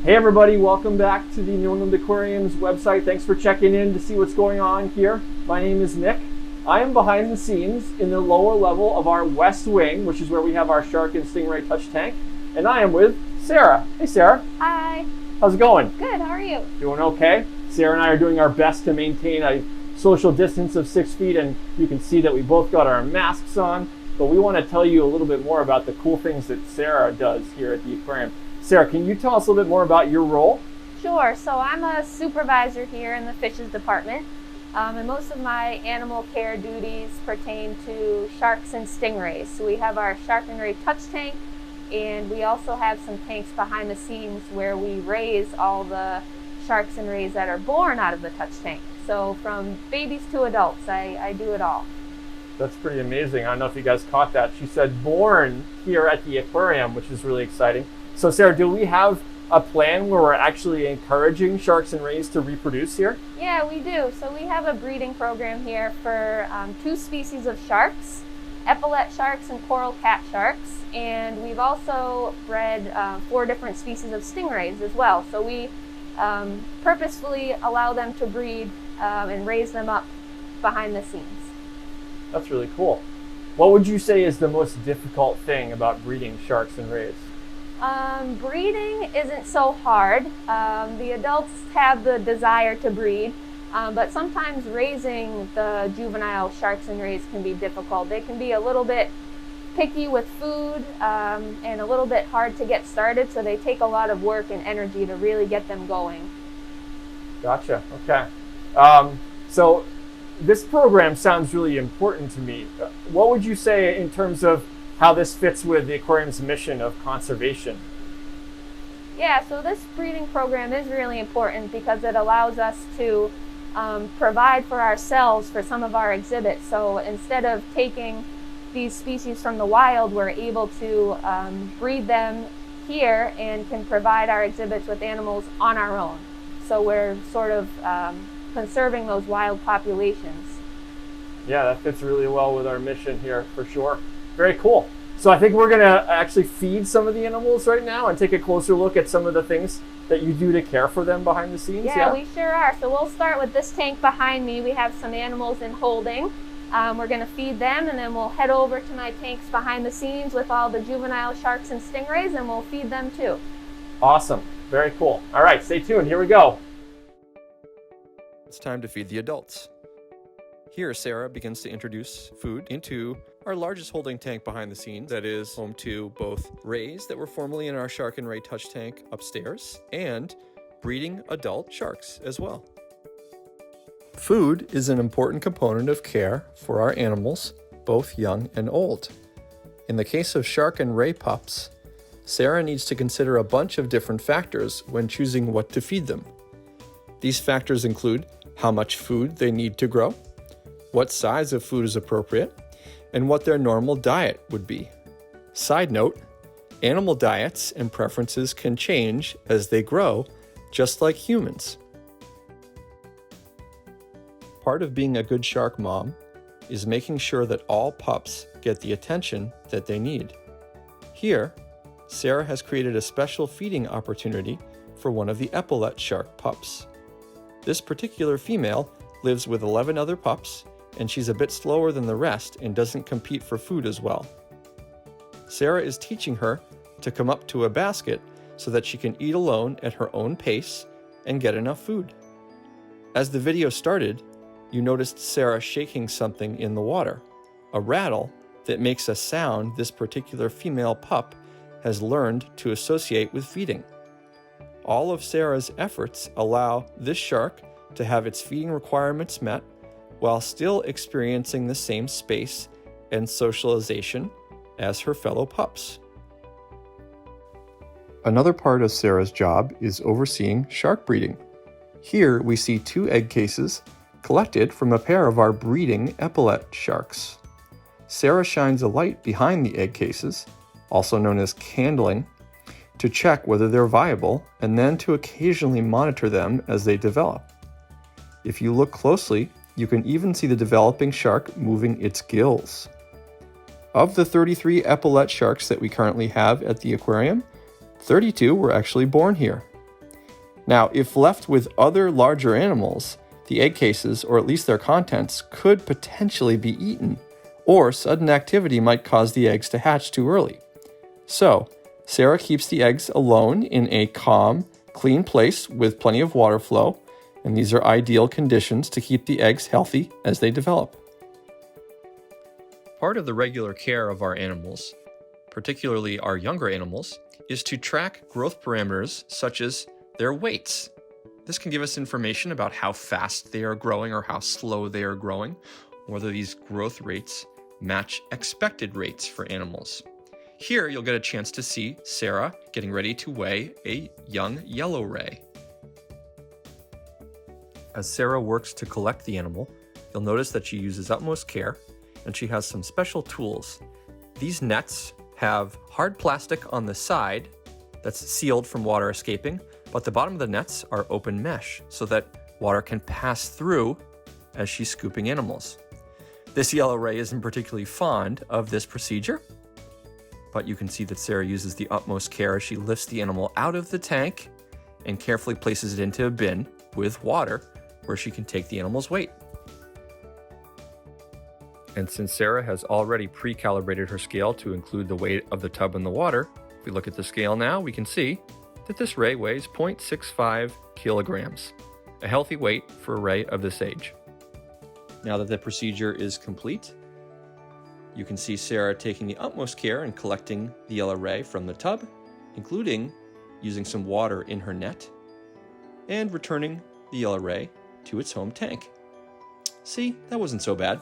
Hey everybody, welcome back to the New England Aquarium's website. Thanks for checking in to see what's going on here. My name is Nick. I am behind the scenes in the lower level of our west wing, which is where we have our shark and stingray touch tank. And I am with Sarah. Hey Sarah. Hi. How's it going? Good, how are you? Doing okay. Sarah and I are doing our best to maintain a social distance of 6 feet, and you can see that we both got our masks on. But we want to tell you a little bit more about the cool things that Sarah does here at the aquarium. Sarah, can you tell us a little bit more about your role? Sure. So I'm a supervisor here in the fishes department, and most of my animal care duties pertain to sharks and stingrays. So we have our shark and ray touch tank, and we also have some tanks behind the scenes where we raise all the sharks and rays that are born out of the touch tank. So from babies to adults, I do it all. That's pretty amazing. I don't know if you guys caught that. She said born here at the aquarium, which is really exciting. So Sarah, do we have a plan where we're actually encouraging sharks and rays to reproduce here? Yeah, we do. So we have a breeding program here for 2 species of sharks, epaulet sharks and coral cat sharks. And we've also bred 4 different species of stingrays as well. So we purposefully allow them to breed and raise them up behind the scenes. That's really cool. What would you say is the most difficult thing about breeding sharks and rays? Breeding isn't so hard. The adults have the desire to breed, but sometimes raising the juvenile sharks and rays can be difficult. They can be a little bit picky with food and a little bit hard to get started, so they take a lot of work and energy to really get them going. Gotcha. Okay. So this program sounds really important to me. What would you say in terms of how this fits with the aquarium's mission of conservation? Yeah, so this breeding program is really important because it allows us to provide for ourselves for some of our exhibits. So instead of taking these species from the wild, we're able to breed them here and can provide our exhibits with animals on our own. So we're sort of conserving those wild populations. Yeah, that fits really well with our mission here for sure. Very cool. So I think we're going to actually feed some of the animals right now and take a closer look at some of the things that you do to care for them behind the scenes. Yeah, we sure are. So we'll start with this tank behind me. We have some animals in holding. We're going to feed them, and then we'll head over to my tanks behind the scenes with all the juvenile sharks and stingrays, and we'll feed them too. Awesome. Very cool. All right, stay tuned. Here we go. It's time to feed the adults. Here, Sarah begins to introduce food into our largest holding tank behind the scenes that is home to both rays that were formerly in our shark and ray touch tank upstairs and breeding adult sharks as well. Food is an important component of care for our animals, both young and old. In the case of shark and ray pups, Sarah needs to consider a bunch of different factors when choosing what to feed them. These factors include how much food they need to grow, what size of food is appropriate, and what their normal diet would be. Side note, animal diets and preferences can change as they grow, just like humans. Part of being a good shark mom is making sure that all pups get the attention that they need. Here, Sarah has created a special feeding opportunity for one of the epaulet shark pups. This particular female lives with 11 other pups, and she's a bit slower than the rest and doesn't compete for food as well. Sarah is teaching her to come up to a basket so that she can eat alone at her own pace and get enough food. As the video started, you noticed Sarah shaking something in the water, a rattle that makes a sound this particular female pup has learned to associate with feeding. All of Sarah's efforts allow this shark to have its feeding requirements met while still experiencing the same space and socialization as her fellow pups. Another part of Sarah's job is overseeing shark breeding. Here we see 2 egg cases collected from a pair of our breeding epaulet sharks. Sarah shines a light behind the egg cases, also known as candling, to check whether they're viable and then to occasionally monitor them as they develop. If you look closely, you can even see the developing shark moving its gills. Of the 33 epaulet sharks that we currently have at the aquarium, 32 were actually born here. Now, if left with other larger animals, the egg cases, or at least their contents, could potentially be eaten, or sudden activity might cause the eggs to hatch too early. So, Sarah keeps the eggs alone in a calm, clean place with plenty of water flow, and these are ideal conditions to keep the eggs healthy as they develop. Part of the regular care of our animals, particularly our younger animals, is to track growth parameters such as their weights. This can give us information about how fast they are growing or how slow they are growing, whether these growth rates match expected rates for animals. Here you'll get a chance to see Sarah getting ready to weigh a young yellow ray. As Sarah works to collect the animal, you'll notice that she uses utmost care, and she has some special tools. These nets have hard plastic on the side that's sealed from water escaping, but the bottom of the nets are open mesh so that water can pass through as she's scooping animals. This yellow ray isn't particularly fond of this procedure, but you can see that Sarah uses the utmost care as she lifts the animal out of the tank and carefully places it into a bin with water where she can take the animal's weight. And since Sarah has already pre-calibrated her scale to include the weight of the tub and the water, if we look at the scale now, we can see that this ray weighs 0.65 kilograms, a healthy weight for a ray of this age. Now that the procedure is complete, you can see Sarah taking the utmost care in collecting the yellow ray from the tub, including using some water in her net, and returning the yellow ray to its home tank. See, that wasn't so bad.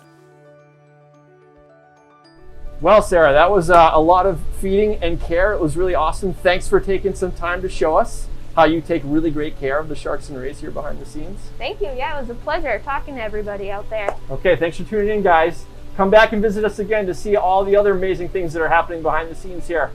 Well, Sarah, that was a lot of feeding and care. It was really awesome. Thanks for taking some time to show us how you take really great care of the sharks and rays here behind the scenes. Thank you. Yeah, it was a pleasure talking to everybody out there. Okay, thanks for tuning in, guys. Come back and visit us again to see all the other amazing things that are happening behind the scenes here.